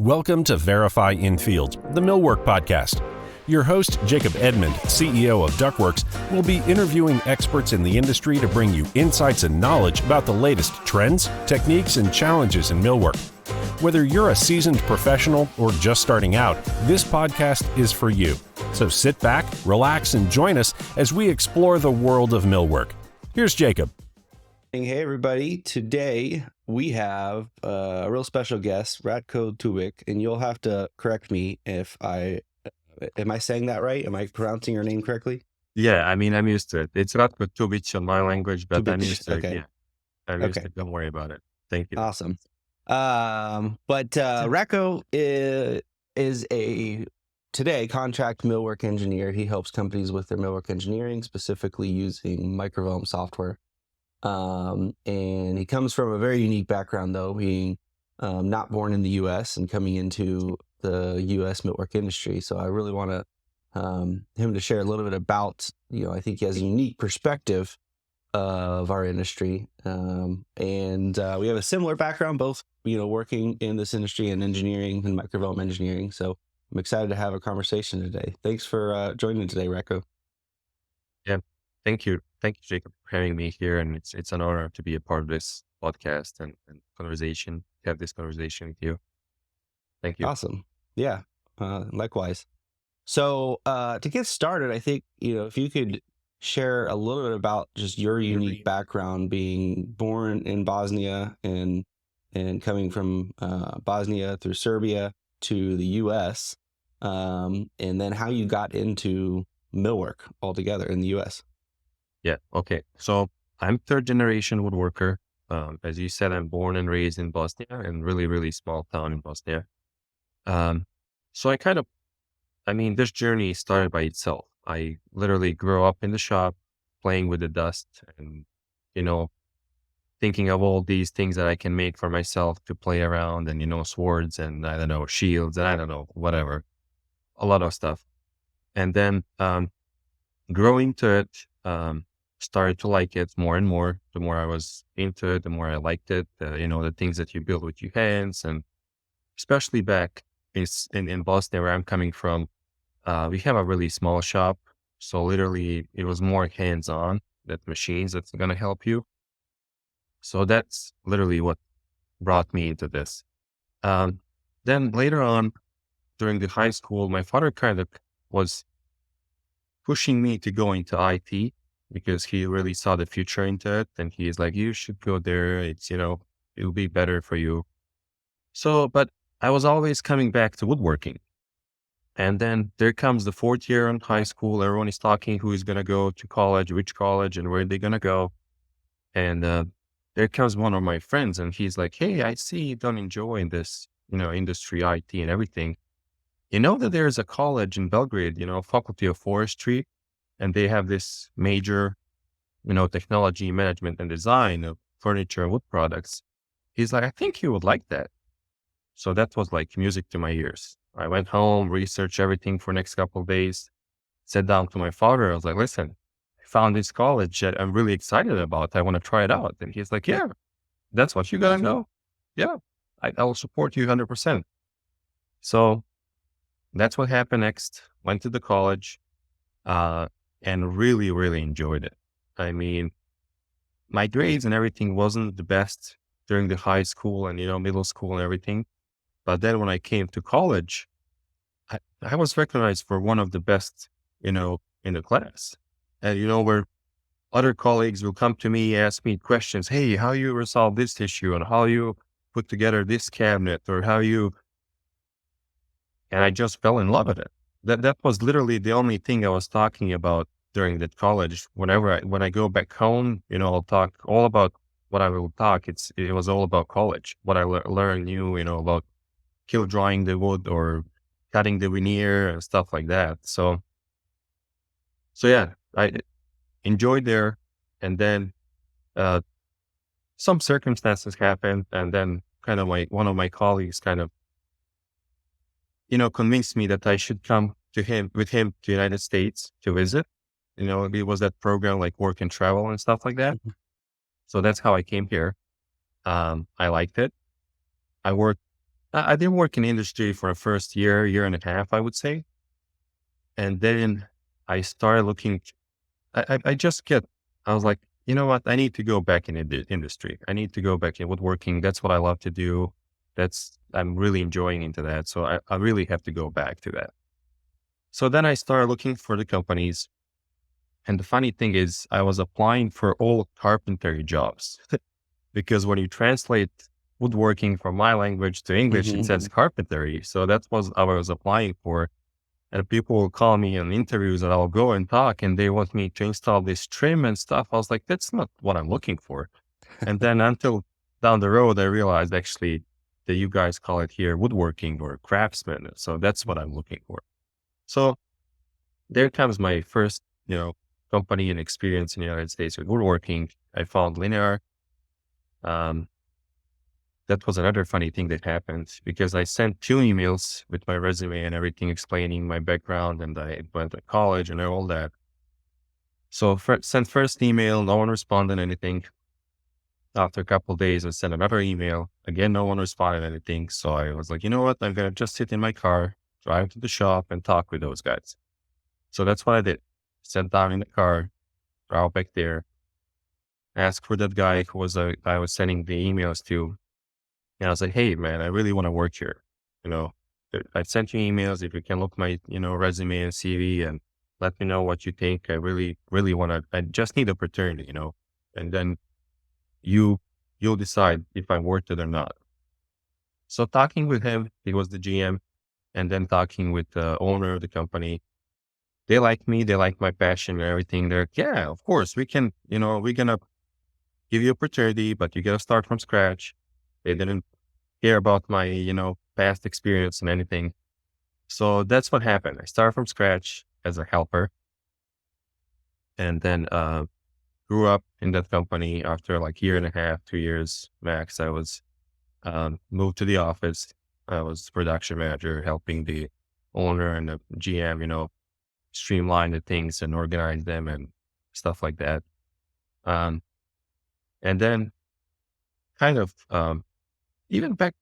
Welcome to Verify in Field, the Millwork podcast. Your host, Jacob Edmond, CEO of Ductworks, will be interviewing experts in the industry to bring you insights and knowledge about the latest trends, techniques, and challenges in millwork. Whether you're a seasoned professional or just starting out, this podcast is for you. So sit back, relax, and join us as we explore the world of millwork. Here's Jacob. Hey everybody, today we have a real special guest, Ratko Tubic, and you'll have to correct me if am I saying that right? Am I pronouncing your name correctly? Yeah, I mean, I'm used to it. It's Ratko Tubic in my language, but Tubic, I'm used to it. okay. Yeah, I'm used to it. Don't worry about it. Thank you. Awesome. Ratko is a today contract millwork engineer. He helps companies with their millwork engineering, specifically using microvolt software. And he comes from a very unique background, though, being not born in the U.S. and coming into the U.S. millwork industry. So I really want him to share a little bit about, I think he has a unique perspective of our industry. And we have a similar background, both, working in this industry and engineering and microvolt engineering. So I'm excited to have a conversation today. Thanks for joining today, Ratko. Yeah, thank you. Thank you, Jacob, for having me here. And it's an honor to be a part of this podcast and conversation, have this conversation with you. Thank you. Awesome. Yeah, likewise. So to get started, I think, if you could share a little bit about just your unique background, being born in Bosnia and coming from Bosnia through Serbia to the U.S., and then how you got into millwork altogether in the U.S. Yeah. Okay. So I'm third generation woodworker. As you said, I'm born and raised in Bosnia, and really, really small town in Bosnia. So this journey started by itself. I literally grew up in the shop playing with the dust and, thinking of all these things that I can make for myself to play around and, swords and shields and whatever, a lot of stuff. And then, growing to it, started to like it more and more. The more I was into it, the more I liked it. The things that you build with your hands, and especially back in Bosnia, where I'm coming from, we have a really small shop. So literally it was more hands-on, that machines that's going to help you. So that's literally what brought me into this. Then later on during the high school, my father kind of was pushing me to go into IT because he really saw the future into it. And he's like, you should go there. It's, it'll be better for you. So, but I was always coming back to woodworking. And then there comes the fourth year in high school. Everyone is talking who is going to go to college, which college, and where they're going to go. And there comes one of my friends, and he's like, hey, I see you don't enjoy this, industry, IT and everything. You know that there's a college in Belgrade, Faculty of Forestry, and they have this major, technology management and design of furniture and wood products. He's like, I think you would like that. So that was like music to my ears. I went home, researched everything for the next couple of days, sat down to my father. I was like, listen, I found this college that I'm really excited about. I want to try it out. And he's like, yeah, that's what you got to know. Yeah, I will support you 100%. So that's what happened next. Went to the college and really, really enjoyed it. I mean, my grades and everything wasn't the best during the high school and, middle school and everything. But then when I came to college, I was recognized for one of the best, in the class. And, where other colleagues will come to me, ask me questions. Hey, how you resolve this issue and how you put together this cabinet or and I just fell in love with it. That was literally the only thing I was talking about during that college. When I go back home, I'll talk all about what I will talk. It was all about college, what I learned new, about kill drawing the wood or cutting the veneer and stuff like that. So yeah, I enjoyed there. And then, some circumstances happened, and then kind of one of my colleagues kind of, convinced me that I should come with him to the United States to visit. It was that program like work and travel and stuff like that. So that's how I came here. I liked it. I worked I didn't work in industry for the first year and a half, I would say. And then I started looking, I just get, I was like, you know what? I need to go back in the industry. I need to go back in woodworking. That's what I love to do. I'm really enjoying into that. So I really have to go back to that. So then I started looking for the companies. And the funny thing is I was applying for all carpentry jobs because when you translate woodworking from my language to English, it says carpentry. So that was what I was applying for. And people will call me in interviews and I'll go and talk and they want me to install this trim and stuff. I was like, that's not what I'm looking for. And then until down the road, I realized actually that you guys call it here woodworking or craftsman. So that's what I'm looking for. So there comes my first, company and experience in the United States with woodworking. I found Linear. That was another funny thing that happened because I sent 2 emails with my resume and everything explaining my background and I went to college and all that. So sent first email, no one responded anything. After a couple of days, I sent another email. Again, no one responded anything. So I was like, you know what? I'm going to just sit in my car, drive to the shop and talk with those guys. So that's what I did. Sat down in the car, drove back there, asked for that guy who I was sending the emails to. And I was like, hey, man, I really want to work here. I sent you emails. If you can look my, resume and CV and let me know what you think. I really, really I just need opportunity, and then you'll decide if I'm worth it or not. So talking with him, he was the GM, and then talking with the owner of the company, they like me. They like my passion and everything. They're like, yeah, of course we can, we're going to give you opportunity, but you got to start from scratch. They didn't care about my, past experience and anything. So that's what happened. I started from scratch as a helper and then grew up in that company. After like year and a half, 2 years max, I was moved to the office. I was production manager, helping the owner and the GM, streamline the things and organize them and stuff like that. And then kind of even back,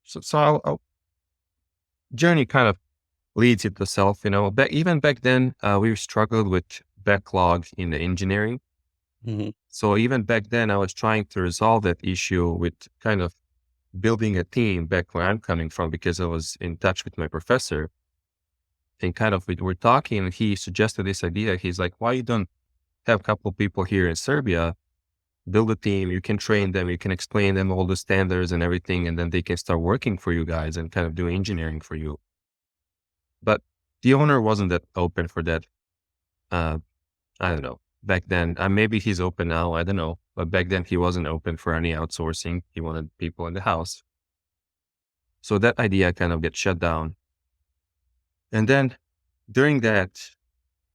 so I'll journey kind of leads itself, even back then, we struggled with backlog in the engineering. So even back then, I was trying to resolve that issue with kind of building a team back where I'm coming from, because I was in touch with my professor and kind of we were talking and he suggested this idea. He's like, why you don't have a couple of people here in Serbia, build a team, you can train them, you can explain them all the standards and everything, and then they can start working for you guys and kind of do engineering for you. But the owner wasn't that open for that. I don't know. Back then, maybe he's open now, I don't know. But back then he wasn't open for any outsourcing. He wanted people in the house. So that idea kind of gets shut down. And then during that,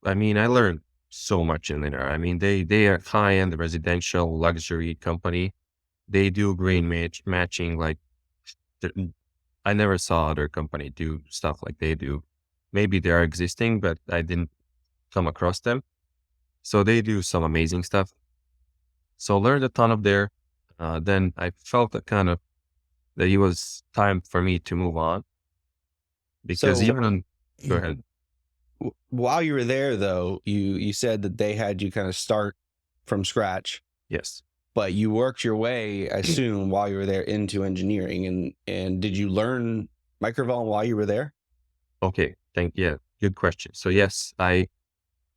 I learned so much in there. They are high-end residential luxury company. They do green matching. Like I never saw other company do stuff like they do. Maybe they are existing, but I didn't come across them. So they do some amazing stuff. So learned a ton of there. Then I felt that it was time for me to move on. Because go ahead. While you were there, though, you said that they had you kind of start from scratch. Yes. But you worked your way, I assume, while you were there into engineering. And did you learn microvol while you were there? Okay. Good question. So yes, I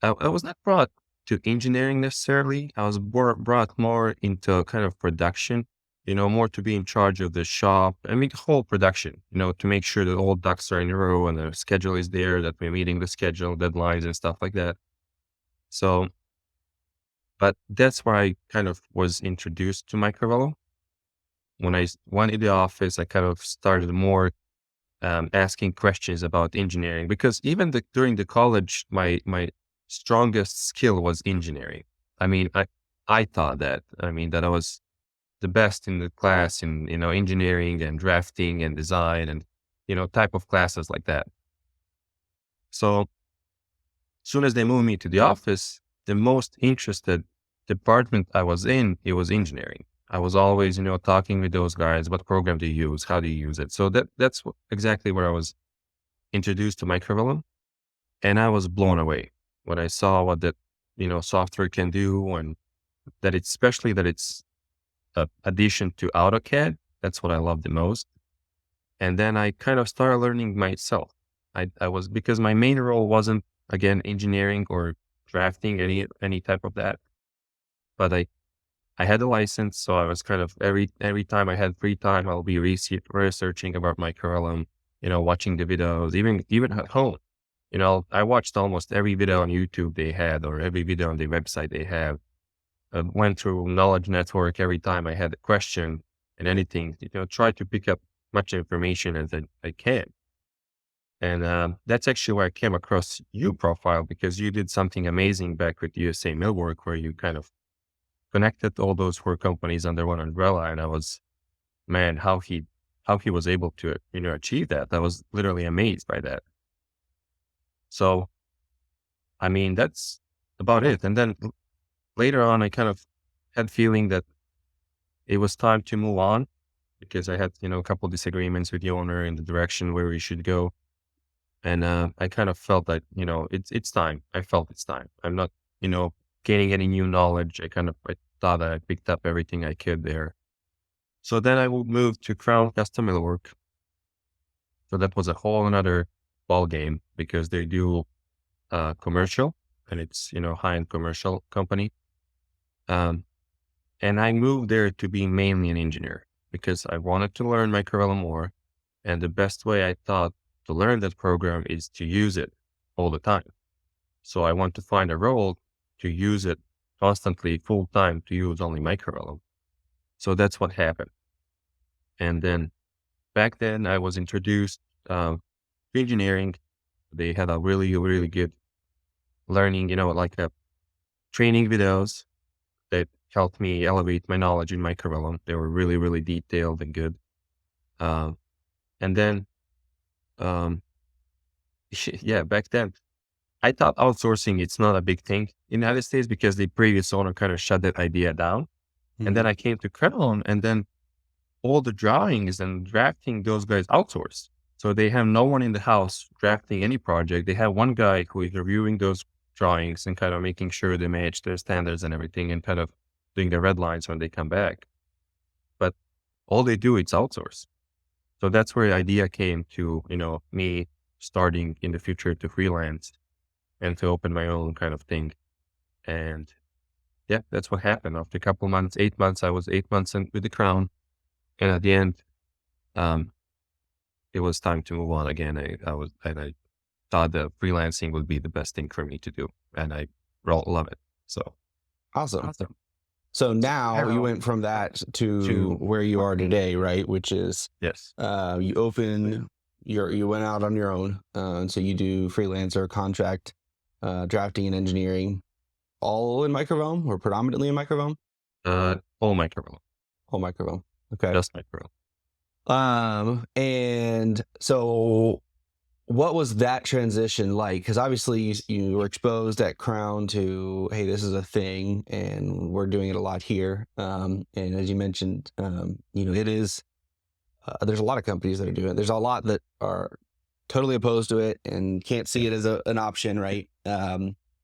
was not brought to engineering necessarily. I was brought more into kind of production, more to be in charge of the shop. The whole production, to make sure that all ducks are in a row and the schedule is there, that we're meeting the schedule, deadlines and stuff like that. So, but that's where I kind of was introduced to microvol. When I went in the office, I kind of started more asking questions about engineering, because even during the college, my strongest skill was engineering. I thought that I was the best in the class in engineering and drafting and design and type of classes like that. So as soon as they moved me to the office, the most interested department I was in, it was engineering. I was always, talking with those guys, what program do you use? How do you use it? So that's exactly where I was introduced to microvellum, and I was blown away when I saw what that, software can do, and especially that it's a addition to AutoCAD. That's what I love the most. And then I kind of started learning myself. I was, because my main role wasn't, again, engineering or drafting any type of that, but I had a license, so I was kind of every time I had free time, I'll be researching about microvellum, watching the videos, even at home. I watched almost every video on YouTube they had, or every video on the website they have. Went through Knowledge Network every time I had a question and anything, try to pick up much information as I can. And that's actually where I came across your profile, because you did something amazing back with USA Millwork, where you kind of connected all those 4 companies under one umbrella. And I was, man, how he was able to, achieve that. I was literally amazed by that. So, I mean, that's about it. And then later on, I kind of had feeling that it was time to move on, because I had, a couple of disagreements with the owner in the direction where we should go. And I kind of felt that, it's time. I felt it's time. I'm not, gaining any new knowledge. I thought that I picked up everything I could there. So then I would move to Crown Custom Millwork. So that was a whole another ball game, because they do commercial, and it's, high-end commercial company. And I moved there to be mainly an engineer, because I wanted to learn microvellum more. And the best way I thought to learn that program is to use it all the time. So I want to find a role to use it constantly, full time, to use only microvellum. So that's what happened. And then back then I was introduced to engineering. They had a really, really good learning, like training videos that helped me elevate my knowledge in microvellum. They were really, really detailed and good. And then, yeah, back then I thought outsourcing, it's not a big thing in the United States, because the previous owner kind of shut that idea down. And then I came to Crown, and then all the drawings and drafting, those guys outsource. So they have no one in the house drafting any project. They have one guy who is reviewing those drawings and kind of making sure they match their standards and everything, and kind of doing the red lines when they come back. But all they do is outsource. So that's where the idea came to, me starting in the future to freelance and to open my own kind of thing. And yeah, that's what happened. After a couple months, 8 months, I was 8 months in with the Crown. And at the end, it was time to move on again. I thought that freelancing would be the best thing for me to do. And I love it. So Awesome. So now you went from that to where you are today, right? Which is, yes. you went out on your own. And so you do freelancer, contract, drafting and engineering, all in microvellum, or predominantly in microvellum? All microvellum. All microvellum. Okay. Just microvellum. And so what was that transition like? Because obviously you were exposed at Crown to, hey, this is a thing, and we're doing it a lot here. And as you mentioned, it is, there's a lot of companies that are doing it. There's a lot that are totally opposed to it and can't see it as an option, right? I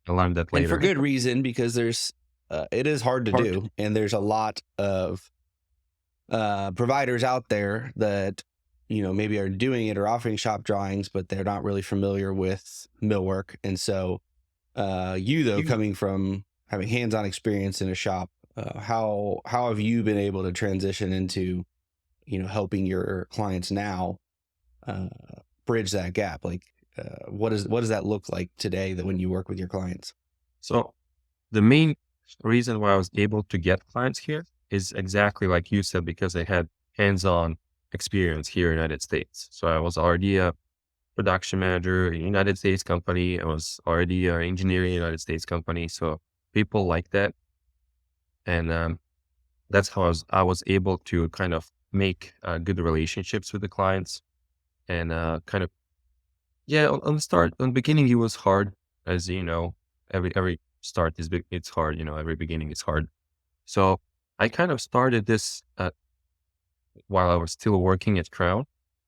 learned that later. And for good reason, because it is hard to do. And there's a lot of providers out there that, maybe are doing it or offering shop drawings, but they're not really familiar with millwork. And so coming from having hands-on experience in a shop, how have you been able to transition into, helping your clients now bridge that gap? Like, what does that look like today, that when you work with your clients? So the main reason why I was able to get clients here is exactly like you said, because I had hands-on experience here in the United States. So I was already a production manager in a United States company. I was already an engineer in a United States company. So people like that. And that's how I was able to kind of make good relationships with the clients. And on the beginning, it was hard. As you know, every start it's hard. Every beginning is hard. So I kind of started this while I was still working at Crown.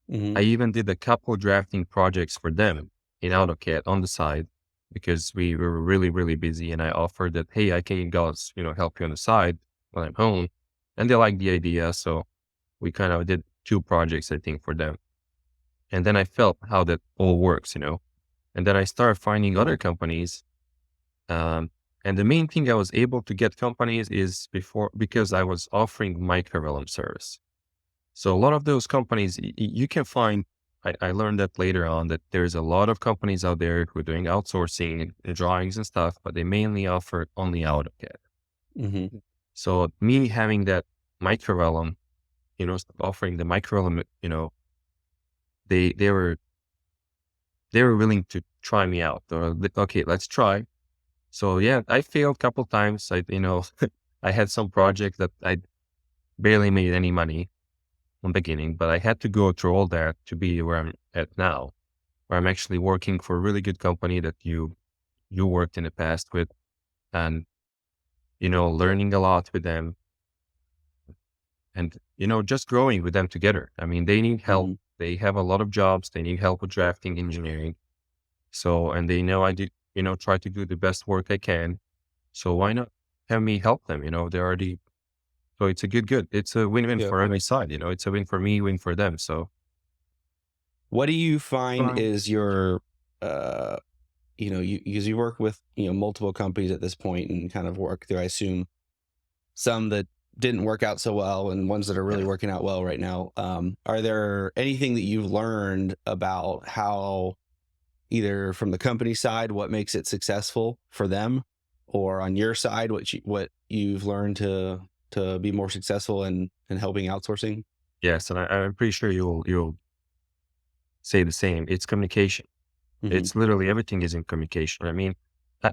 Mm-hmm. I even did a couple drafting projects for them in AutoCAD on the side because we were really, really busy. And I offered that, hey, I can guys, help you on the side when I'm home. And they liked the idea. So we kind of did 2 projects, I think, for them. And then I felt how that all works. And then I started finding other companies. And the main thing I was able to get companies is because I was offering microvellum service. So a lot of those companies you can find, I learned that later on that there's a lot of companies out there who are doing outsourcing and drawings and stuff, but they mainly offer only AutoCAD. Mm-hmm. So me having that microvellum, offering the microvellum, they were willing to try me out. Okay, let's try. So yeah, I failed a couple times. I had some projects that I barely made any money in the beginning, but I had to go through all that to be where I'm at now, where I'm actually working for a really good company that you worked in the past with, and learning a lot with them, and just growing with them together. I mean, they need help. Mm-hmm. They have a lot of jobs. They need help with drafting, engineering. So, and they know I did, try to do the best work I can. So why not have me help them? They already. So it's a good. It's a win-win Yeah. for every side. It's a win for me, win for them. So What do you find is your, because you work with, multiple companies at this point and kind of work through, I assume, some that didn't work out so well and ones that are really working out well right now. Are there anything that you've learned about how, either from the company side, what makes it successful for them, or on your side, what you've learned to be more successful in helping outsourcing? yes, and I'm pretty sure you'll say the same. It's communication. Mm-hmm. It's literally everything is in communication. I mean,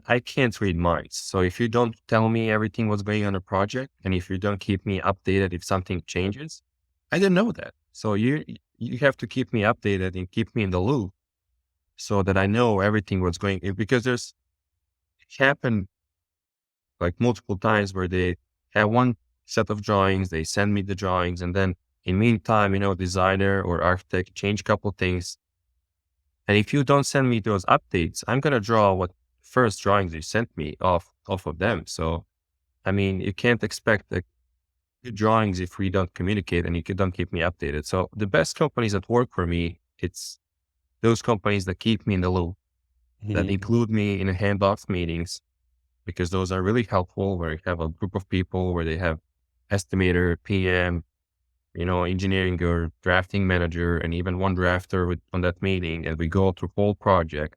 I can't read minds. So if you don't tell me everything what's going on a project, and if you don't keep me updated if something changes, I didn't know that. So you have to keep me updated and keep me in the loop so that I know everything what's going, because it happened like multiple times where they have one set of drawings, they send me the drawings, and then in meantime, designer or architect change a couple things. And if you don't send me those updates, I'm going to draw what first drawings you sent me off of them. So, I mean, you can't expect the good drawings if we don't communicate and you don't keep me updated. So the best companies that work for me, it's those companies that keep me in the loop, that Mm-hmm. include me in handoff meetings, because those are really helpful, where you have a group of people where they have estimator, PM, engineering or drafting manager, and even one drafter on that meeting, and we go through whole project.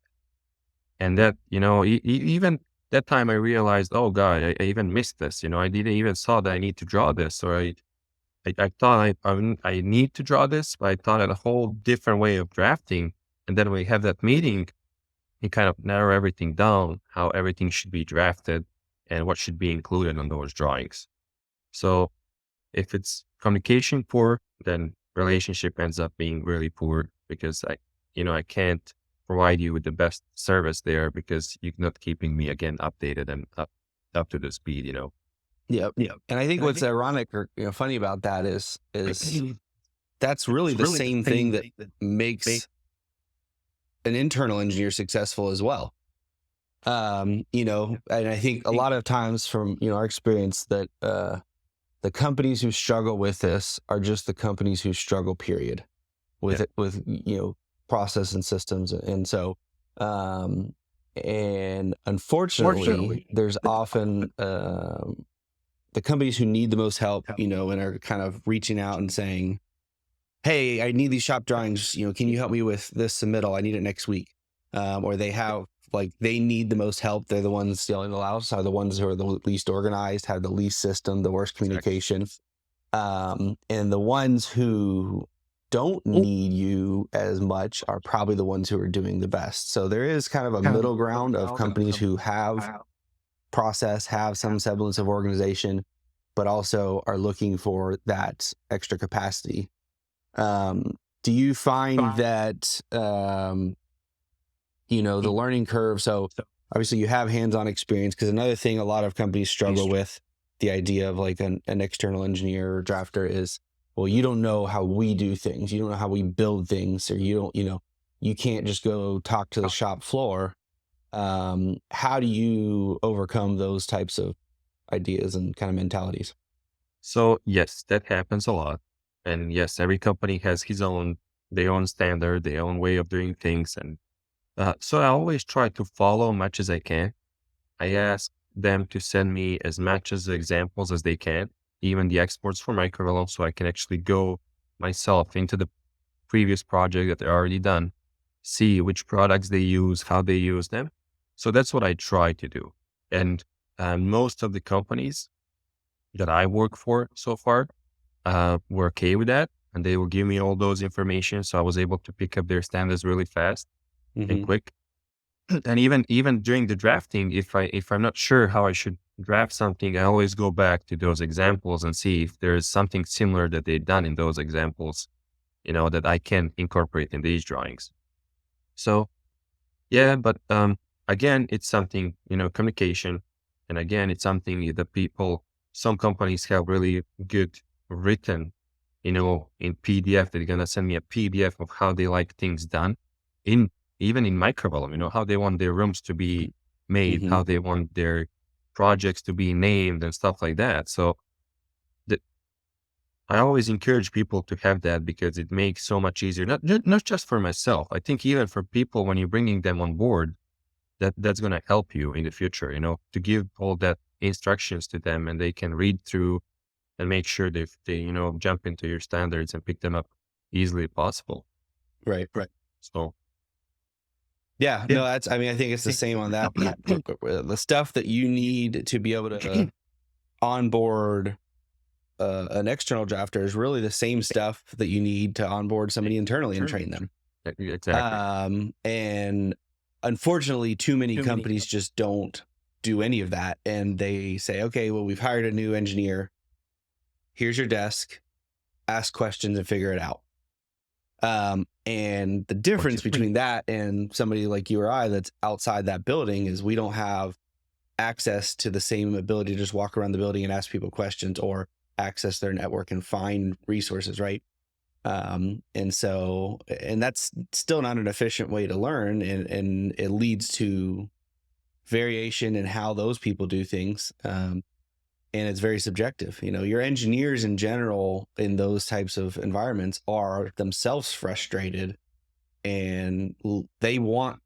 And that, even that time I realized, oh God, I even missed this. I didn't even saw that I need to draw this, or I thought I need to draw this, but I thought a whole different way of drafting. And then we have that meeting, you kind of narrow everything down, how everything should be drafted and what should be included on those drawings. So if it's communication poor, then relationship ends up being really poor, because I can't provide you with the best service there because you're not keeping me again updated and up to the speed. Yep. And I think what's ironic or funny about that is that's really the same thing that makes an internal engineer successful as well. And I think a lot of times from our experience that the companies who struggle with this are just the companies who struggle, period, with it, with process and systems. And so and unfortunately there's often the companies who need the most help, and are kind of reaching out and saying, hey, I need these shop drawings, can you help me with this submittal? I need it next week. Or they have, they need the most help. They're the ones yelling the loudest, are the ones who are the least organized, have the least system, the worst communication. And the ones who don't need you as much are probably the ones who are doing the best. So there is kind of a middle ground of companies who have process, have some semblance of organization, but also are looking for that extra capacity. Do you find that, the learning curve? So obviously you have hands-on experience, because another thing a lot of companies struggle with the idea of like an external engineer or drafter is, well, you don't know how we do things. You don't know how we build things, or you can't just go talk to the shop floor. How do you overcome those types of ideas and kind of mentalities? So yes, that happens a lot. And yes, every company has their own standard, their own way of doing things. And so I always try to follow much as I can. I ask them to send me as much as examples as they can, even the exports for microvalve, so I can actually go myself into the previous project that they're already done, see which products they use, how they use them. So that's what I try to do. And most of the companies that I work for so far were okay with that. And they will give me all those information. So I was able to pick up their standards really fast and quick. And even during the drafting, if I'm not sure how I should draft something, I always go back to those examples and see if there is something similar that they've done in those examples, that I can incorporate in these drawings. So yeah, but again, it's something, communication. And again, it's something that some companies have really good written, in PDF. They're going to send me a PDF of how they like things done even in microvalve, how they want their rooms to be made, how they want their projects to be named and stuff like that. So I always encourage people to have that because it makes so much easier, not just for myself. I think even for people, when you're bringing them on board, that's going to help you in the future, to give all that instructions to them and they can read through and make sure they jump into your standards and pick them up easily possible. Right. So yeah, no, I think it's the same on that. The stuff that you need to be able to onboard an external drafter is really the same stuff that you need to onboard somebody internally and train them. Exactly. And unfortunately, too many companies just don't do any of that. And they say, okay, well, we've hired a new engineer. Here's your desk. Ask questions and figure it out. And the difference between that and somebody like you or I that's outside that building is we don't have access to the same ability to just walk around the building and ask people questions or access their network and find resources, right? And that's still not an efficient way to learn, and it leads to variation in how those people do things. And it's very subjective. Your engineers in general in those types of environments are themselves frustrated, and they want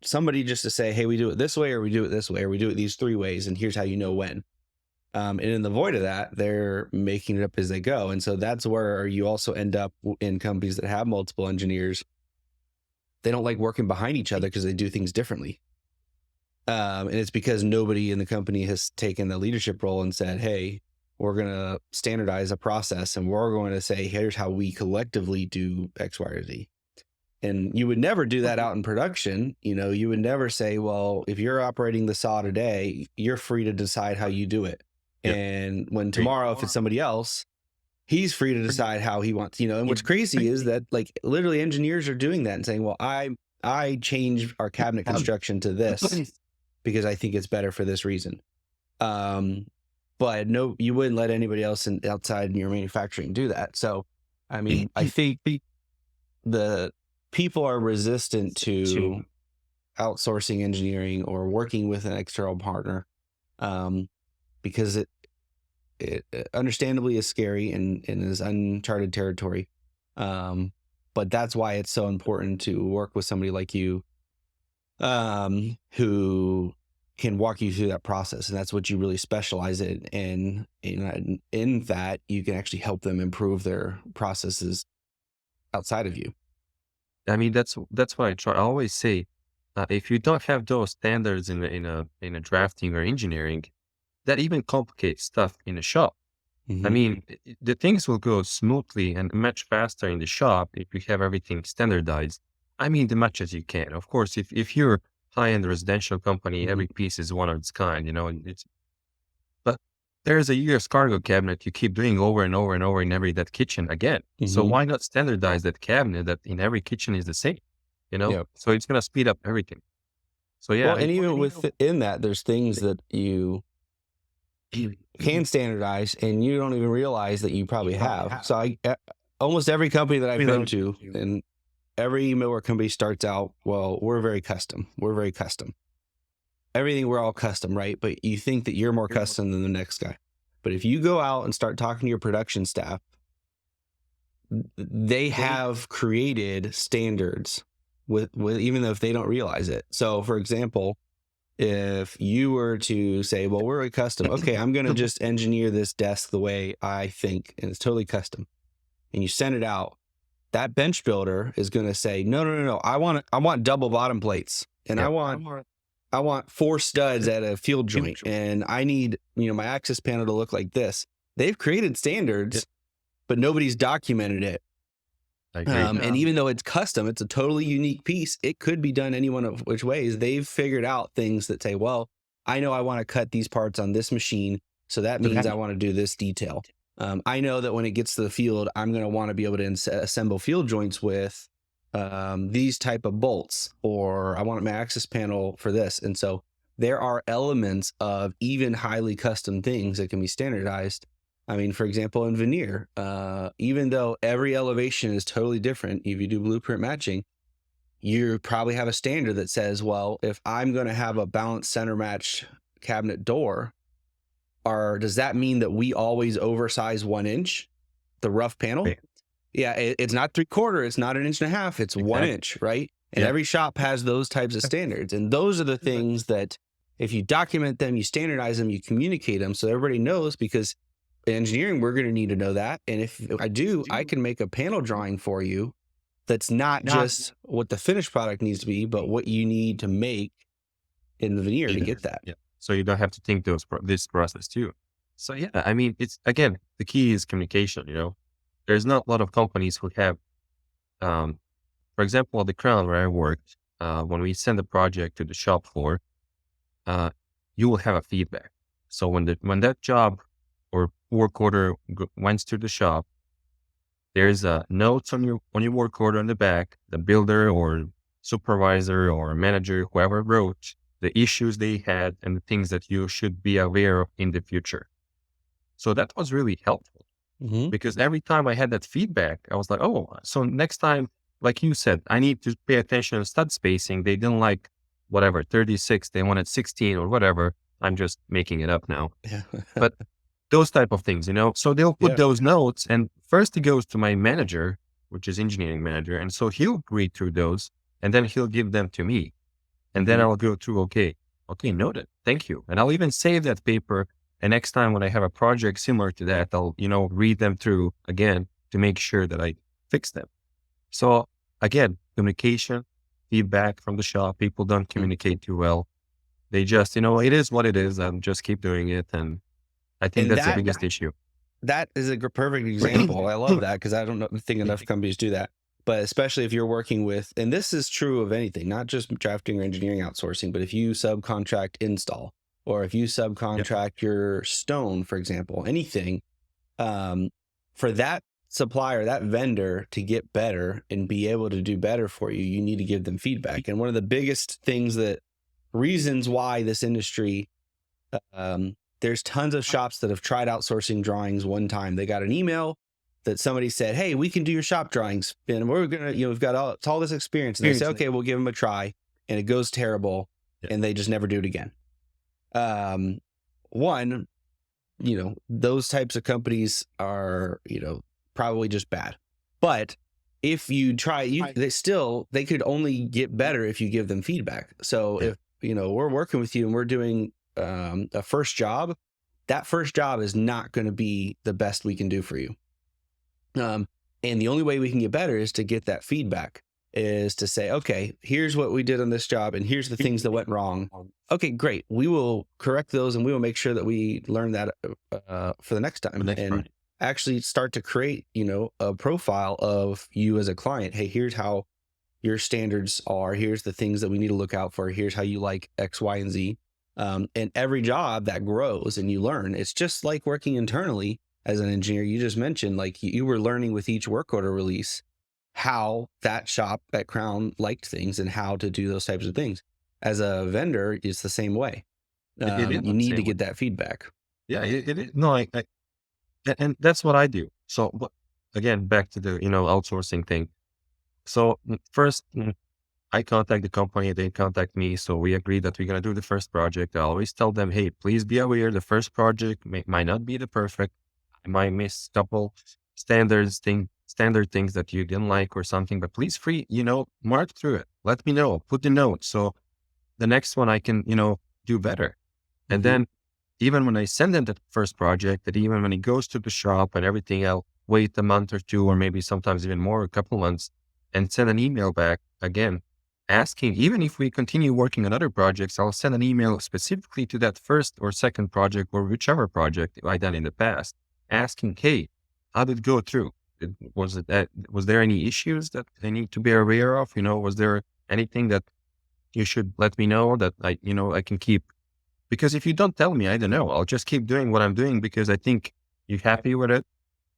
somebody just to say, hey, we do it this way, or we do it this way, or we do it these 3 ways, and here's how you know when. And in the void of that, they're making it up as they go. And so that's where you also end up in companies that have multiple engineers. They don't like working behind each other because they do things differently. And it's because nobody in the company has taken the leadership role and said, hey, we're going to standardize a process and we're going to say, here's how we collectively do X, Y, or Z. And you would never do that out in production. You would never say, well, if you're operating the saw today, you're free to decide how you do it. Yep. And when tomorrow, if it's somebody else, he's free to decide how he wants, and what's crazy is that like literally engineers are doing that and saying, well, I changed our cabinet construction to this because I think it's better for this reason. But no, you wouldn't let anybody else outside in your manufacturing do that. So, I think the people are resistant to outsourcing engineering or working with an external partner, because it understandably is scary and is uncharted territory. But that's why it's so important to work with somebody like you, who can walk you through that process. And that's what you really specialize in. And in that, you can actually help them improve their processes outside of you. That's what I try. I always say, if you don't have those standards in a drafting or engineering, that even complicates stuff in the shop. The things will go smoothly and much faster in the shop if you have everything standardized. The much as you can. Of course, if you're high-end residential company, every piece is one of its kind, but there's a US cargo cabinet you keep doing over and over and over in that kitchen again. So why not standardize that cabinet that in every kitchen is the same, Yep. So it's going to speed up everything. So yeah. Well, and even within that, there's things that you can standardize, and you don't even realize that you probably have. So almost every company that I've been to, and every millwork company starts out, well, we're very custom. We're very custom. Everything, we're all custom, right? But you think that you're more custom than the next guy. But if you go out and start talking to your production staff, they have created standards with even though if they don't realize it. So for example, if you were to say, well, we're a custom, okay, I'm going to just engineer this desk the way I think, and it's totally custom, and you send it out, that bench builder is going to say, no, I want double bottom plates, and I want 4 studs at a field joint, and I need, my access panel to look like this. They've created standards, but nobody's documented it. And even though it's custom, it's a totally unique piece. It could be done any one of which ways. They've figured out things that say, well, I know I want to cut these parts on this machine, so that means I want to do this detail. I know that when it gets to the field, I'm going to want to be able to assemble field joints with these type of bolts, or I want my access panel for this. And so there are elements of even highly custom things that can be standardized. I mean, for example, in veneer, even though every elevation is totally different, if you do blueprint matching, you probably have a standard that says, well, if I'm going to have a balanced center match cabinet door, does that mean that we always oversize 1 inch, the rough panel? Yeah, it's not 3/4, it's not 1.5 inches, it's 1 inch, right? And every shop has those types of standards. And those are the things that if you document them, you standardize them, you communicate them so everybody knows, because in engineering, we're going to need to know that. And if I do, I can make a panel drawing for you that's not just what the finished product needs to be, but what you need to make in the veneer to get that. Yeah. So you don't have to think this process too. So yeah, I mean, it's, again, the key is communication. There's not a lot of companies who have, for example, at the Crown where I worked, when we send a project to the shop floor, you will have a feedback. So when that job or work order went to the shop, there's a notes on your work order on the back. The builder or supervisor or manager, whoever wrote the issues they had and the things that you should be aware of in the future. So that was really helpful, because every time I had that feedback, I was like, oh, so next time, like you said, I need to pay attention to stud spacing. They didn't like 36, they wanted 16 or whatever. I'm just making it up now. Yeah. But those type of things, so they'll put those notes, and first it goes to my manager, which is engineering manager. And so he'll read through those, and then he'll give them to me. And then I'll go through, okay, noted. Thank you. And I'll even save that paper. And next time when I have a project similar to that, I'll, read them through again to make sure that I fix them. So again, communication, feedback from the shop. People don't communicate too well. They just, it is what it is, and just keep doing it. And I think that's the biggest issue. That is a perfect example. I love that, because I don't think enough companies do that. But especially if you're working with, and this is true of anything, not just drafting or engineering outsourcing, but if you subcontract install, or if you subcontract your stone, for example, anything, for that supplier, that vendor to get better and be able to do better for you, you need to give them feedback. And one of the biggest reasons why this industry, there's tons of shops that have tried outsourcing drawings one time. They got an email that somebody said, hey, we can do your shop drawings, and we're going to, we've got all this experience. And they say, okay, we'll give them a try, and it goes terrible, and they just never do it again. One, those types of companies are, probably just bad. But if you try, they could only get better if you give them feedback. So if, we're working with you and we're doing a first job, that first job is not going to be the best we can do for you. And the only way we can get better is to get that feedback, is to say, okay, here's what we did on this job, and here's the things that went wrong. Okay, great. We will correct those, and we will make sure that we learn that for the next time, actually start to create, a profile of you as a client. Hey, here's how your standards are. Here's the things that we need to look out for. Here's how you like X, Y, and Z. And every job that grows and you learn, it's just like working internally as an engineer. You just mentioned, like, you were learning with each work order release how that shop at Crown liked things and how to do those types of things. As a vendor, it's the same way. You need to get that feedback. Yeah, it is. No, and that's what I do. So again, back to the, outsourcing thing. So first, I contact the company, they contact me. So we agree that we're going to do the first project. I always tell them, hey, please be aware the first project might not be the perfect. I might miss a couple standard things that you didn't like or something, but please mark through it. Let me know, put the note. So the next one I can, do better. And then even when I send them the first project, that even when it goes to the shop and everything, I'll wait a month or two, or maybe sometimes even more, a couple months, and send an email back again, asking, even if we continue working on other projects, I'll send an email specifically to that first or second project or whichever project I done in the past, asking, hey, how did it go through? Was there any issues that I need to be aware of? Was there anything that you should let me know that I can keep? Because if you don't tell me, I don't know. I'll just keep doing what I'm doing because I think you're happy with it.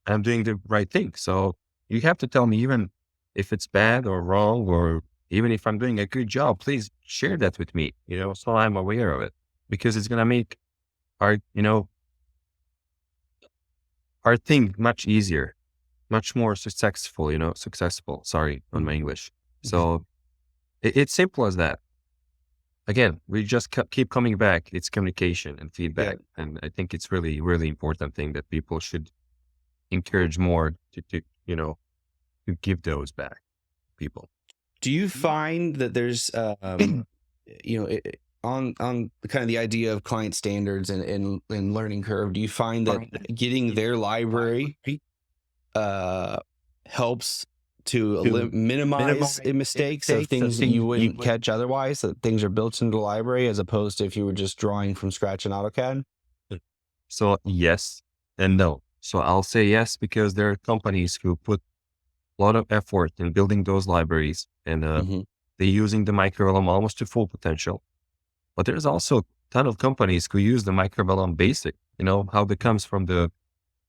I'm doing the right thing. So you have to tell me, even if it's bad or wrong, or even if I'm doing a good job, please share that with me, so I'm aware of it, because it's going to make our, our thing much easier, much more successful, sorry, on my English. So it's simple as that. Again, we just keep coming back. It's communication and feedback. Yeah. And I think it's really, really important thing that people should encourage more to give those back to people. Do you find that there's, on kind of the idea of client standards and learning curve, do you find that getting their library helps to minimize mistakes of things that you wouldn't catch otherwise, that things are built into the library as opposed to if you were just drawing from scratch in AutoCAD? So yes and no. So I'll say yes, because there are companies who put a lot of effort in building those libraries, and they're using the microvellum almost to full potential. But there's also a ton of companies who use the microvellum basic, how it comes from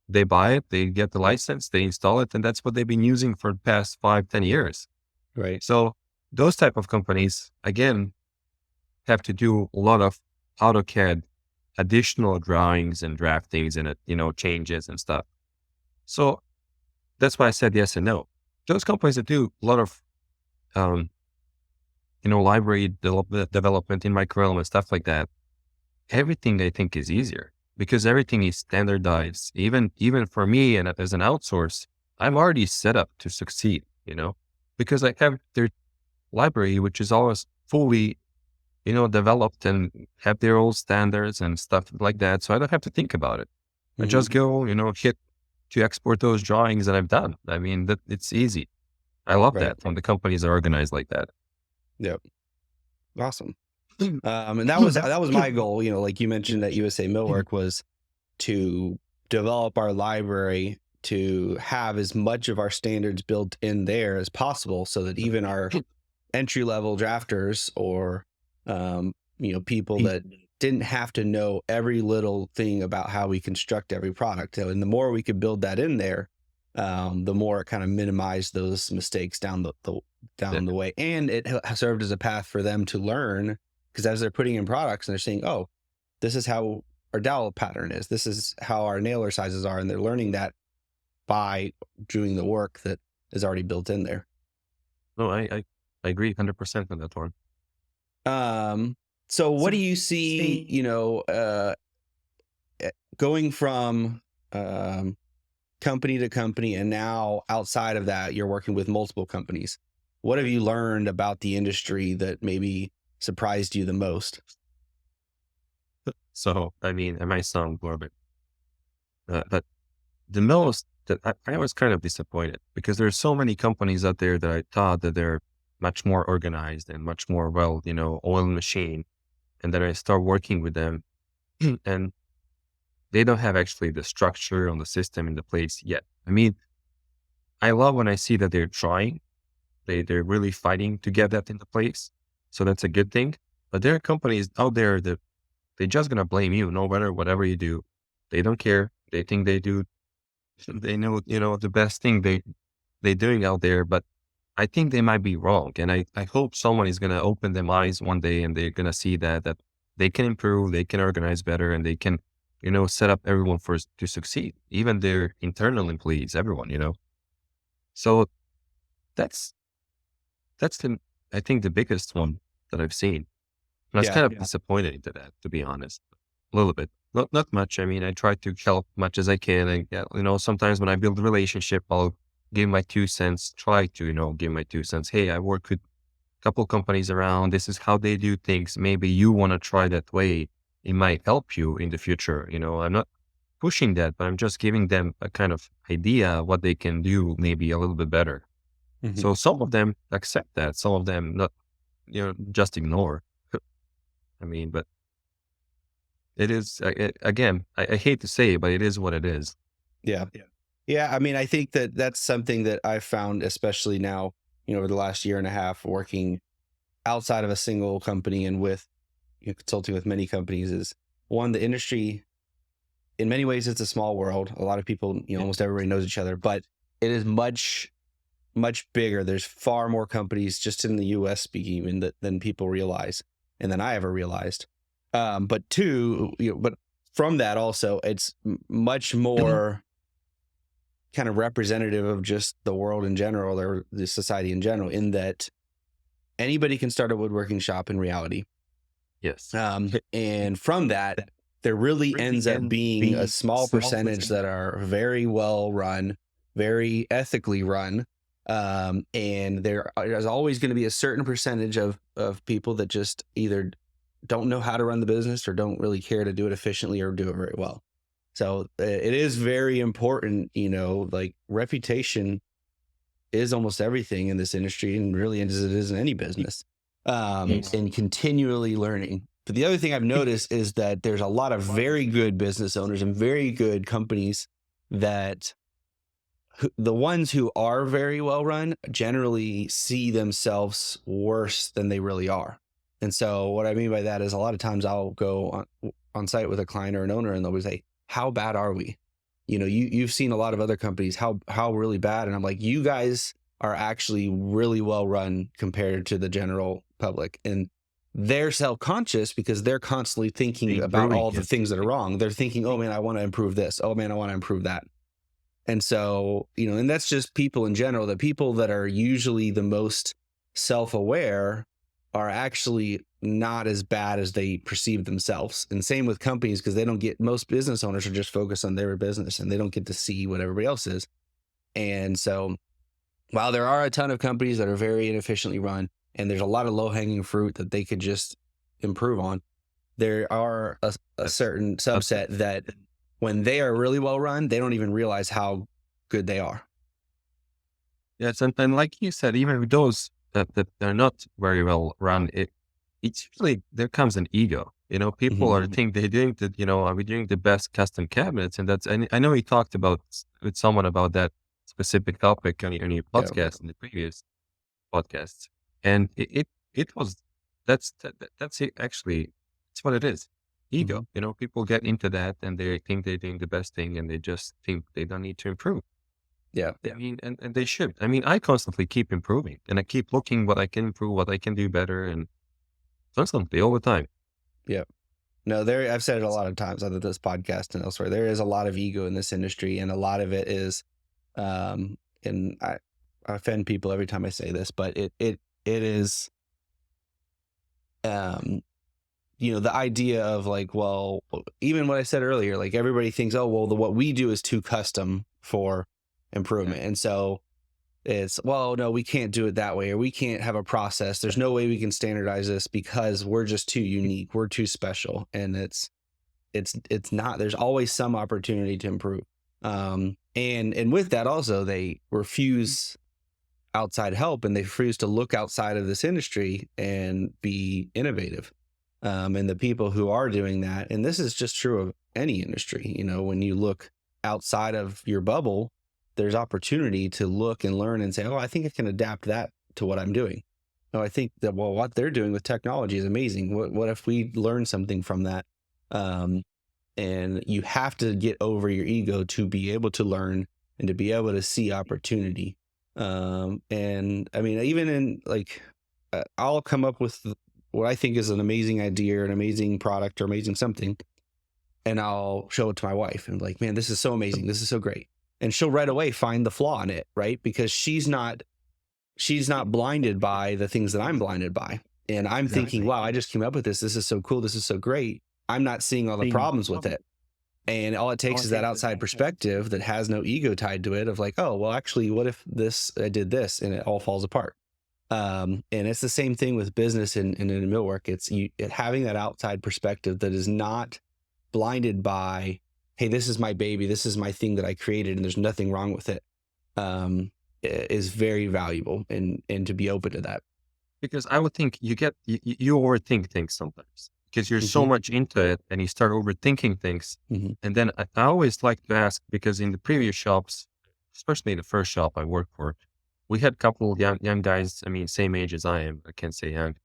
they buy it, they get the license, they install it, and that's what they've been using for the past 5-10 years. Right. So those type of companies, again, have to do a lot of AutoCAD additional drawings and draftings and changes and stuff. So that's why I said yes and no. Those companies that do a lot of, library development in microvellum and stuff like that, everything I think is easier, because everything is standardized. Even for me, and as an outsource, I'm already set up to succeed, because I have their library, which is always fully, developed and have their own standards and stuff like that. So I don't have to think about it. I just go, hit to export those drawings and I'm done. I mean, it's easy. I love that when the companies are organized like that. Yep. Awesome. And that was my goal, like you mentioned at USA Millwork, was to develop our library to have as much of our standards built in there as possible, so that even our entry level drafters or, people that didn't have to know every little thing about how we construct every product. And the more we could build that in there, the more it kind of minimized those mistakes down the way. And it served as a path for them to learn, because as they're putting in products and they're saying, oh, this is how our dowel pattern is, this is how our nailer sizes are, and they're learning that by doing the work that is already built in there. No, I agree 100% on that one. So what do you see, going from company to company, and now outside of that, you're working with multiple companies? What have you learned about the industry that maybe surprised you the most? So, I mean, I might sound morbid, but the most that I was kind of disappointed, because there's so many companies out there that I thought that they're much more organized and much more oil machine. And then I start working with them and they don't have actually the structure on the system in the place yet. I mean, I love when I see that they're trying, they're really fighting to get that into place. So that's a good thing. But there are companies out there that they're just going to blame you no matter whatever you do. They don't care. They think they know, the best thing they're doing out there, but I think they might be wrong. And I hope someone is going to open their eyes one day and they're going to see that they can improve, they can organize better, and they can set up everyone to succeed, even their internal employees, everyone, So that's I think the biggest one that I've seen. And I was kind of disappointed into that, to be honest, a little bit. Not much. I mean, I try to help much as I can. And, sometimes when I build a relationship, I'll give my 2 cents, try to, give my 2 cents. Hey, I work with a couple companies around. This is how they do things. Maybe you want to try that way. It might help you in the future. I'm not pushing that, but I'm just giving them a kind of idea what they can do maybe a little bit better. Mhm. So some of them accept that, some of them not, just ignore. I mean, but it is, again, I hate to say it, but it is what it is. Yeah. I mean, I think that that's something that I've found, especially now, over the last year and a half working outside of a single company and with consulting with many companies, is one, the industry, in many ways, it's a small world. A lot of people, almost everybody knows each other, but it is much, much bigger. There's far more companies just in the US speaking even than people realize and than I ever realized. But two, but from that also, it's much more kind of representative of just the world in general or the society in general, in that anybody can start a woodworking shop in reality. Yes. And from that, there really ends up being a small percentage that are very well run, very ethically run. And there is always going to be a certain percentage of people that just either don't know how to run the business or don't really care to do it efficiently or do it very well. So it is very important, like reputation is almost everything in this industry, and really as it is in any business, and continually learning. But the other thing I've noticed is that there's a lot of very good business owners and very good companies that the ones who are very well run generally see themselves worse than they really are. And so what I mean by that is a lot of times I'll go on site with a client or an owner and they'll say, how bad are we? You've seen a lot of other companies, how really bad. And I'm like, you guys are actually really well run compared to the general public. And they're self-conscious because they're constantly thinking about all the things that are wrong. They're thinking, oh man, I want to improve this. Oh man, I want to improve that. And so, and that's just people in general. The people that are usually the most self-aware are actually not as bad as they perceive themselves. And same with companies, because most business owners are just focused on their business and they don't get to see what everybody else is. And so while there are a ton of companies that are very inefficiently run and there's a lot of low-hanging fruit that they could just improve on, there are a certain subset that when they are really well run, they don't even realize how good they are. Yes, and like you said, even with those that are not very well run, it's usually there comes an ego. People are think they're doing are we doing the best custom cabinets? And I know he talked with someone about that specific topic on your podcast in the previous podcasts, and it was that's it, actually it's what it is. Ego. People get into that and they think they're doing the best thing and they just think they don't need to improve. Yeah. I mean, and they should. I mean, I constantly keep improving and I keep looking what I can improve, what I can do better, and constantly all the time. Yeah. No, I've said it a lot of times on this podcast and elsewhere. There is a lot of ego in this industry, and a lot of it is, and I offend people every time I say this, but it is, the idea of like, well, even what I said earlier, like everybody thinks, oh, well, what we do is too custom for improvement. And so it's, well, no, we can't do it that way, or we can't have a process. There's no way we can standardize this because we're just too unique. We're too special. And it's not, there's always some opportunity to improve. And with that also, they refuse outside help and they refuse to look outside of this industry and be innovative. And the people who are doing that, and this is just true of any industry, when you look outside of your bubble, there's opportunity to look and learn and say, oh, I think I can adapt that to what I'm doing. Oh, I think that, well, what they're doing with technology is amazing. What if we learn something from that? And you have to get over your ego to be able to learn and to be able to see opportunity. And I mean, even in I'll come up with what I think is an amazing idea or an amazing product or amazing something. and I'll show it to my wife and be like, man, this is so amazing. This is so great. And she'll right away find the flaw in it, right? Because she's not blinded by the things that I'm blinded by. And I'm thinking, wow, I just came up with this. This is so cool. This is so great. I'm not seeing all the problems with it. And all it takes is that outside perspective that has no ego tied to it of like, oh, well, actually, what if I did this and it all falls apart? And it's the same thing with business and in millwork. It's having that outside perspective that is not blinded by, hey, this is my baby. This is my thing that I created and there's nothing wrong with it. Is very valuable and to be open to that. Because I would think you overthink things sometimes because you're so much into it and you start overthinking things. And then I always like to ask, because in the previous shops, especially the first shop I worked for, we had a couple of young guys, I mean, same age as I am, I can't say young,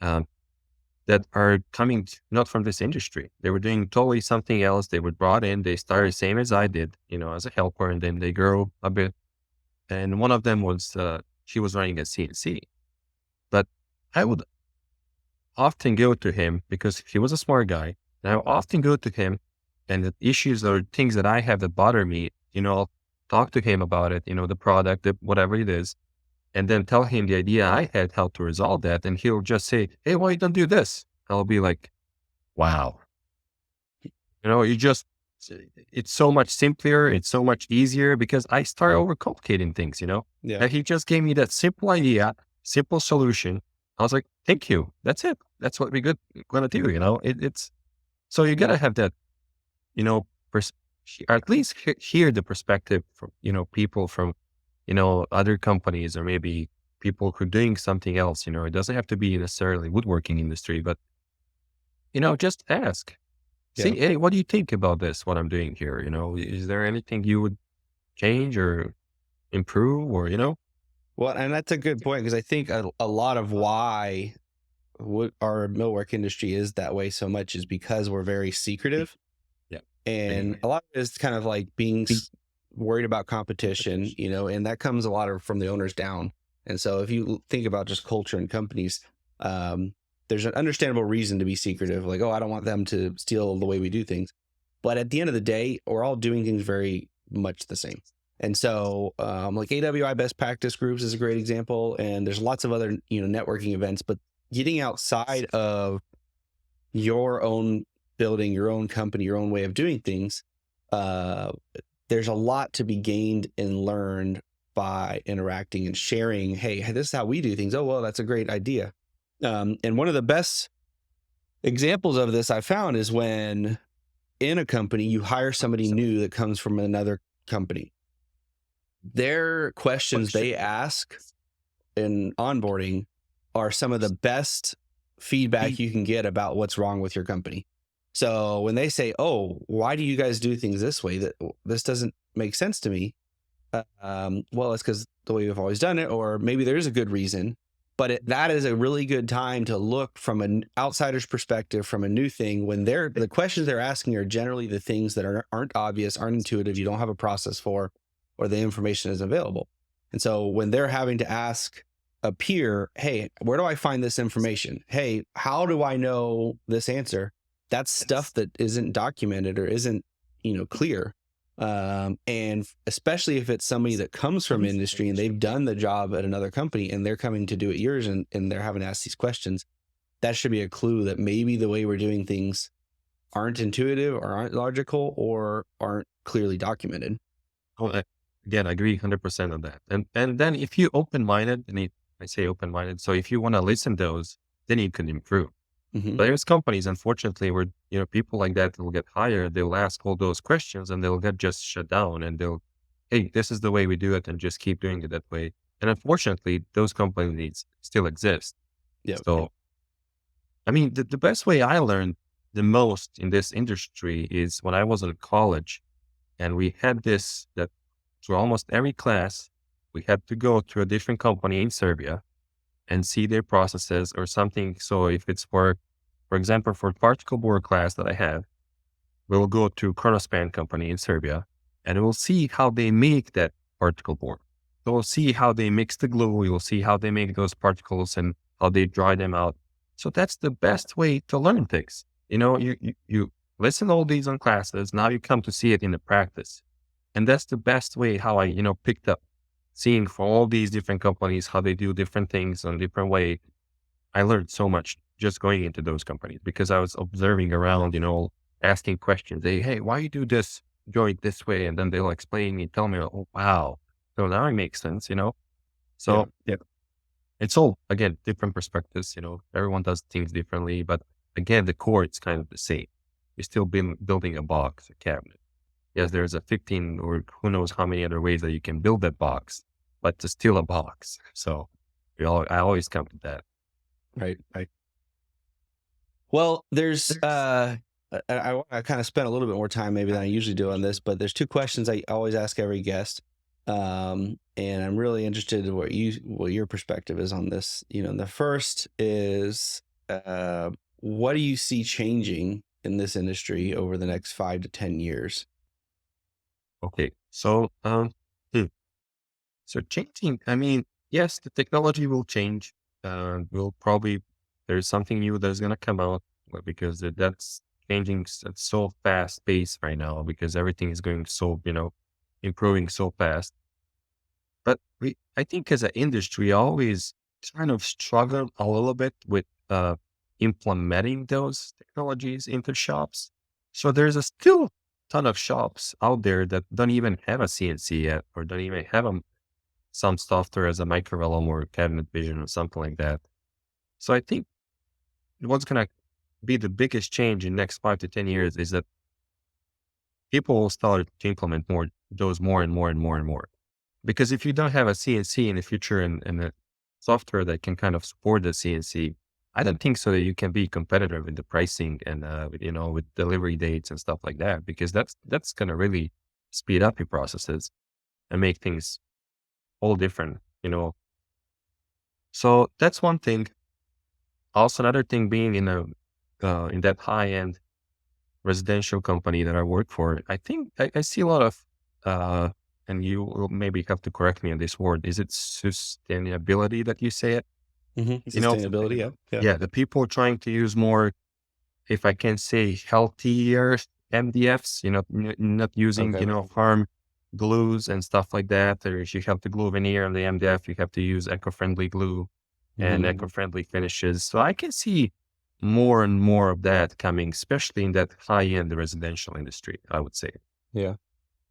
that are coming not from this industry. They were doing totally something else. They were brought in, they started same as I did, as a helper, and then they grow a bit. And one of them was, she was running a CNC. But I would often go to him because he was a smart guy. And I would often go to him and the issues or things that I have that bother me, I'll talk to him about it, the product, whatever it is, and then tell him the idea I had, how to resolve that. And he'll just say, hey, why you don't do this? I'll be like, wow. It's so much simpler. It's so much easier because I start overcomplicating things, Yeah. And he just gave me that simple idea, simple solution. I was like, thank you. That's it. That's what we're going to do. It's, so you got to have that, at least hear the perspective from, people from, other companies or maybe people who are doing something else, it doesn't have to be necessarily woodworking industry, but, just ask. Yeah. See, hey, what do you think about this, what I'm doing here? Is there anything you would change or improve or, Well, and that's a good point because I think a lot of why our millwork industry is that way so much is because we're very secretive. Yeah. And a lot of it is kind of like being worried about competition, and that comes a lot from the owners down. And so if you think about just culture and companies, there's an understandable reason to be secretive. Like, oh, I don't want them to steal the way we do things. But at the end of the day, we're all doing things very much the same. And so like AWI best practice groups is a great example. And there's lots of other, networking events, but getting outside of your own building, your own company, your own way of doing things, there's a lot to be gained and learned by interacting and sharing. Hey, this is how we do things. Oh, well, that's a great idea. And one of the best examples of this I found is when in a company, you hire somebody new that comes from another company. Their questions they ask in onboarding are some of the best feedback you can get about what's wrong with your company. So when they say, oh, why do you guys do things this way? This doesn't make sense to me. Well, it's because the way we've always done it, or maybe there's a good reason. But that is a really good time to look from an outsider's perspective, from a new thing, when the questions they're asking are generally the things that aren't obvious, aren't intuitive, you don't have a process for, or the information is available. And so when they're having to ask a peer, hey, where do I find this information? Hey, how do I know this answer? That's stuff that isn't documented or isn't, clear. And especially if it's somebody that comes from industry and they've done the job at another company and they're coming to do it yours and they're having to ask these questions, that should be a clue that maybe the way we're doing things aren't intuitive or aren't logical or aren't clearly documented. Oh, again, I agree 100% on that. And then if you open-minded, I say open-minded, so if you want to listen to those, then you can improve. But there's companies, unfortunately, where, people like that will get hired, they'll ask all those questions and they'll get just shut down and hey, this is the way we do it and just keep doing it that way. And unfortunately, those companies still exist. Yeah. So, I mean, the best way I learned the most in this industry is when I was in college and we had that through almost every class, we had to go to a different company in Serbia and see their processes or something. So if it's for example, for particle board class that I have, we'll go to Kronospan company in Serbia and we'll see how they make that particle board. So we'll see how they mix the glue. We'll see how they make those particles and how they dry them out. So that's the best way to learn things. You listen to all these on classes. Now you come to see it in the practice. And that's the best way how I, picked up seeing from all these different companies, how they do different things in a different way. I learned so much just going into those companies because I was observing around, asking questions. Hey, why you do this, do it this way? And then they'll explain me, tell me, oh, wow. So now it makes sense. So Yeah. it's all, again, different perspectives, everyone does things differently, but again, the core, it's kind of the same. You're still building a box, a cabinet. Yes, there's a 15 or who knows how many other ways that you can build that box, but it's still a box. So I always come to that. Right. Well, there's I kind of spent a little bit more time maybe than I usually do on this, but there's two questions I always ask every guest. And I'm really interested in what your perspective is on this. The first is what do you see changing in this industry over the next 5 to 10 years? Okay. So so changing, I mean, yes, the technology will change. There's something new that's going to come out because that's changing at so fast pace right now because everything is going so, improving so fast. But I think as an industry, always kind of struggle a little bit with implementing those technologies into shops. So there's a still ton of shops out there that don't even have a CNC yet, or don't even have some software as a microvellum or cabinet vision or something like that. So I think what's going to be the biggest change in the next 5 to 10 years is that people will start to implement those more and more and more and more. Because if you don't have a CNC in the future and a software that can kind of support the CNC, I don't think so that you can be competitive in the pricing and with delivery dates and stuff like that. Because that's going to really speed up your processes and make things all different. So that's one thing. Also, another thing being in that high end residential company that I work for, I think I see a lot of and you will maybe have to correct me on this word. Is it sustainability that you say it? Sustainability, yeah. Yeah, the people trying to use more, if I can say, healthier MDFs, not using, harm glues and stuff like that. Or if you have the glue veneer on the MDF, you have to use eco-friendly glue and eco-friendly finishes. So I can see more and more of that coming, especially in that high-end residential industry, I would say. Yeah.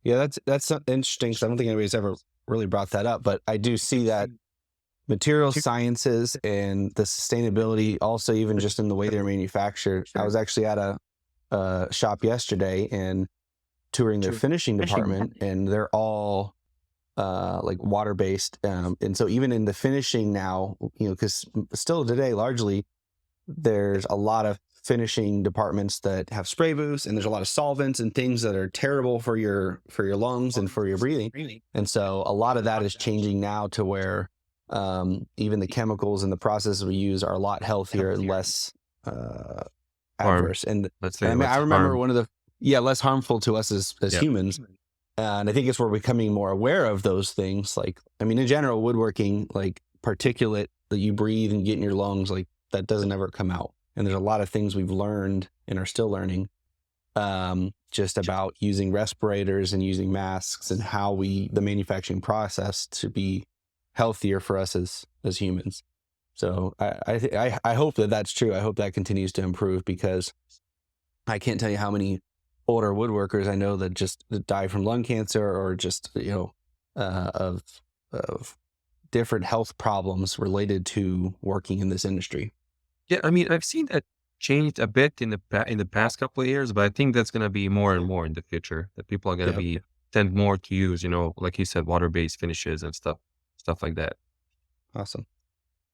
Yeah, that's interesting because I don't think anybody's ever really brought that up, but I do see that material sciences and the sustainability also even just in the way they're manufactured. I was actually at a shop yesterday and touring their finishing department, and they're all like water-based. And so even in the finishing now, because still today, largely, there's a lot of finishing departments that have spray booths, and there's a lot of solvents and things that are terrible for your lungs and for your breathing. And so a lot of that is changing now to where even the chemicals and the processes we use are a lot healthier and less adverse. And let's say, I remember less harmful to us as humans. And I think it's we're becoming more aware of those things. Like, in general, woodworking, like particulate that you breathe and get in your lungs, like that doesn't ever come out. And there's a lot of things we've learned and are still learning just about using respirators and using masks and how the manufacturing process to be healthier for us as humans. So I hope that that's true. I hope that continues to improve because I can't tell you how many older woodworkers I know that just die from lung cancer or just, of different health problems related to working in this industry. Yeah, I've seen that changed a bit in the past couple of years, but I think that's going to be more and more in the future. That people are going to tend more to use, like you said, water-based finishes and stuff like that. Awesome.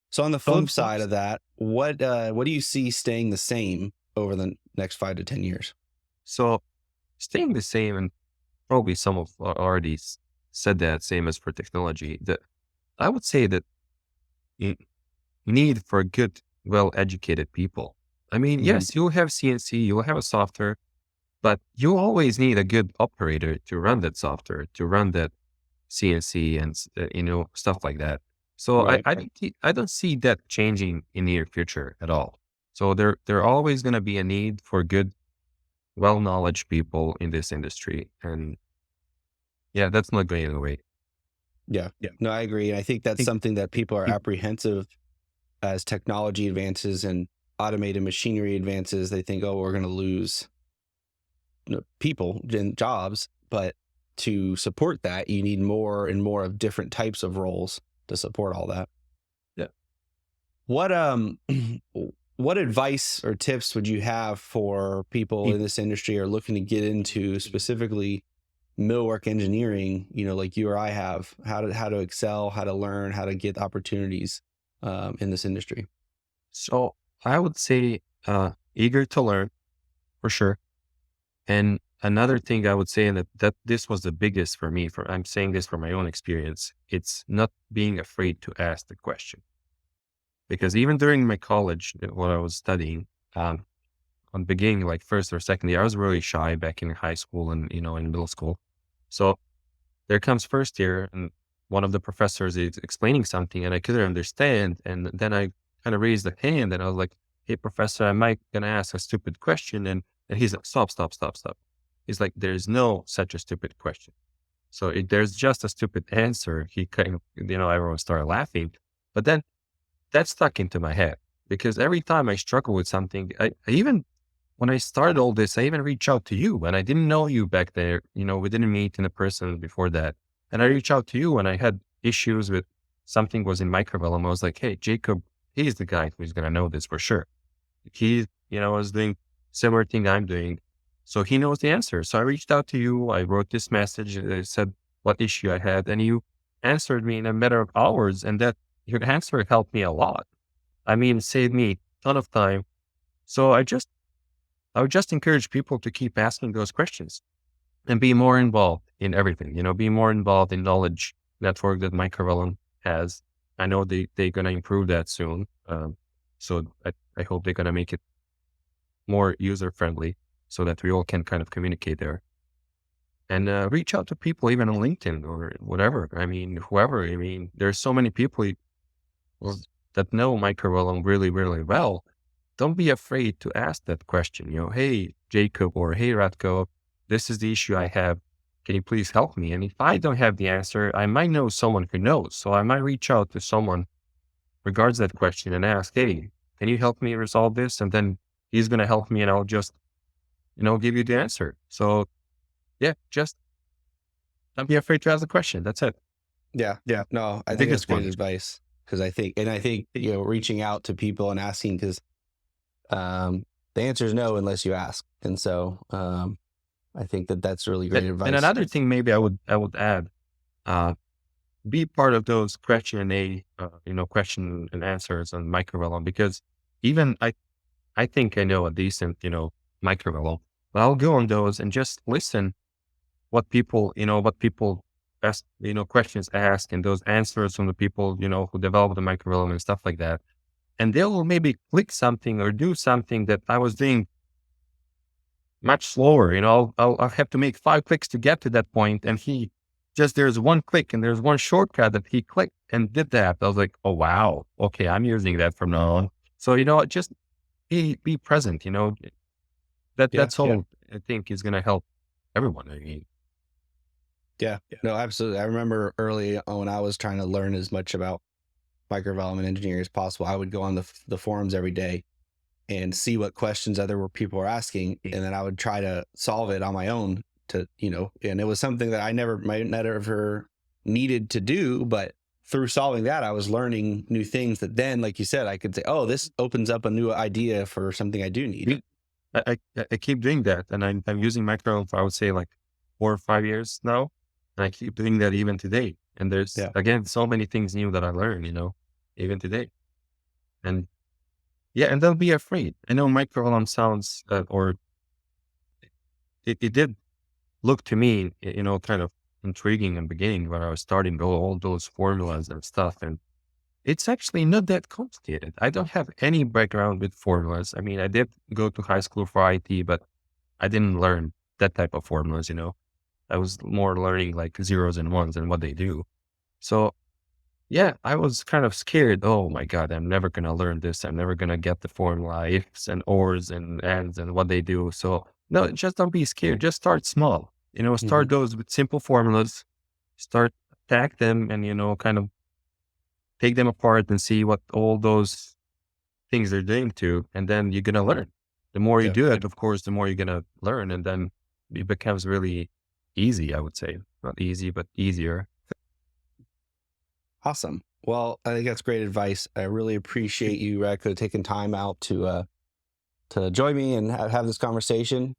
So on the flip side of that, what do you see staying the same over the next 5 to 10 years? So staying the same, and probably some of already said that, same as for technology, that I would say that need for good, well-educated people. Yes, you'll have CNC, you'll have a software, but you always need a good operator to run that software, to run that CNC and, stuff like that. So right. I don't see that changing in the near future at all. So there always going to be a need for good, well-knowledge people in this industry. And yeah, that's not going away. Yeah. No, I agree. And I think that's something that people are apprehensive as technology advances and automated machinery advances. They think, oh, we're going to lose people and jobs. But to support that, you need more and more of different types of roles to support all that. Yeah. What advice or tips would you have for people in this industry or looking to get into specifically millwork engineering, like you or I have, how to excel, how to learn, how to get opportunities in this industry? So I would say eager to learn for sure. And another thing I would say, and that this was the biggest for me, I'm saying this from my own experience, it's not being afraid to ask the question. Because even during my college, when I was studying, on beginning, like first or second year, I was really shy back in high school and, in middle school. So there comes first year and one of the professors is explaining something and I couldn't understand. And then I kind of raised the hand and I was like, hey, professor, I might gonna ask a stupid question. And he's like, stop. He's like, there's no such a stupid question. So if there's just a stupid answer, he kind of, everyone started laughing. But then that stuck into my head because every time I struggle with something, I even when I started all this, I even reached out to you and I didn't know you back there. We didn't meet in a person before that. And I reached out to you when I had issues with something was in microvellum. I was like, hey, Jacob, he's the guy who's going to know this for sure. He, was doing similar thing I'm doing. So he knows the answer. So I reached out to you. I wrote this message. I said what issue I had and you answered me in a matter of hours. And that your answer helped me a lot. I mean, it saved me a ton of time. So I would just encourage people to keep asking those questions and be more involved in everything, be more involved in knowledge network that Microvellum has. I know they're going to improve that soon. So I hope they're going to make it more user friendly so that we all can kind of communicate there and reach out to people, even on LinkedIn or whatever. I mean, whoever, there's so many people that know Microvellum really, really well. Don't be afraid to ask that question. Hey, Jacob, or hey, Ratko, this is the issue I have. Can you please help me? And if I don't have the answer, I might know someone who knows. So I might reach out to someone regards that question and ask, hey, can you help me resolve this? And then he's going to help me and I'll just, give you the answer. So yeah, just don't be afraid to ask the question. That's it. Yeah. No, I think that's great advice. Because I think, reaching out to people and asking, because the answer is no unless you ask. And so I think that's really great advice. And another thing maybe I would add, be part of those question and answers on Microvellum, because even I think I know a decent, Microvellum, but I'll go on those and just listen what people ask, questions asked and those answers from the people, who develop the Microvellum and stuff like that. And they will maybe click something or do something that I was doing much slower. I'll have to make 5 clicks to get to that point. And there's one click and there's one shortcut that he clicked and did that. I was like, oh, wow. Okay. I'm using that from now on. So, just be present, that's all I think is going to help everyone. Yeah. No, absolutely. I remember early on when I was trying to learn as much about Microvellum and engineering as possible, I would go on the forums every day and see what questions other people were asking. And then I would try to solve it on my own and it was something that I might never needed to do, but through solving that, I was learning new things that then, like you said, I could say, oh, this opens up a new idea for something I do need. I keep doing that. And I'm using Microvellum for, I would say, like 4 or 5 years now. And I keep doing that even today. And there's, again, so many things new that I learn, even today. And and don't be afraid. I know Microvellum sounds, or it did look to me, kind of intriguing in the beginning when I was starting all those formulas and stuff. And it's actually not that complicated. I don't have any background with formulas. I mean, I did go to high school for IT, but I didn't learn that type of formulas, I was more learning like zeros and ones and what they do. So yeah, I was kind of scared. Oh my God, I'm never going to learn this. I'm never going to get the formula, ifs and ors and ands and what they do. So No, just don't be scared. Just start small. Start those with simple formulas. Start attack them and, kind of take them apart and see what all those things they're doing to, and then you're going to learn. The more you do it, of course, the more you're going to learn, and then it becomes really easy, I would say. Not easy, but easier. Awesome. Well, I think that's great advice. I really appreciate you, Ratko, taking time out to join me and have this conversation.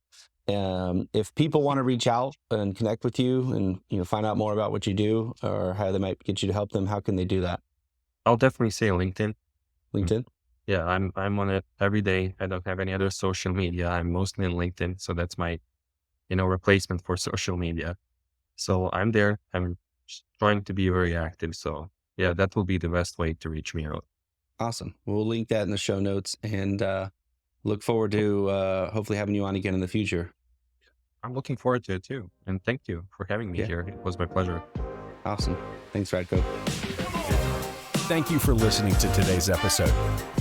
If people want to reach out and connect with you and find out more about what you do or how they might get you to help them, how can they do that? I'll definitely say LinkedIn. LinkedIn? Yeah, I'm on it every day. I don't have any other social media. I'm mostly on LinkedIn, so that's my replacement for social media. So I'm there. I'm trying to be very active. So yeah, that will be the best way to reach me out. Awesome. We'll link that in the show notes and look forward to hopefully having you on again in the future. I'm looking forward to it too. And thank you for having me here. It was my pleasure. Awesome. Thanks, Ratko. Thank you for listening to today's episode.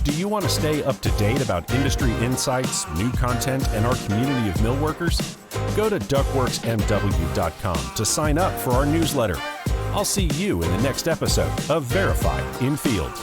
Do you want to stay up to date about industry insights, new content, and our community of millworkers? Go to ductworksmw.com to sign up for our newsletter. I'll see you in the next episode of Verify in Field.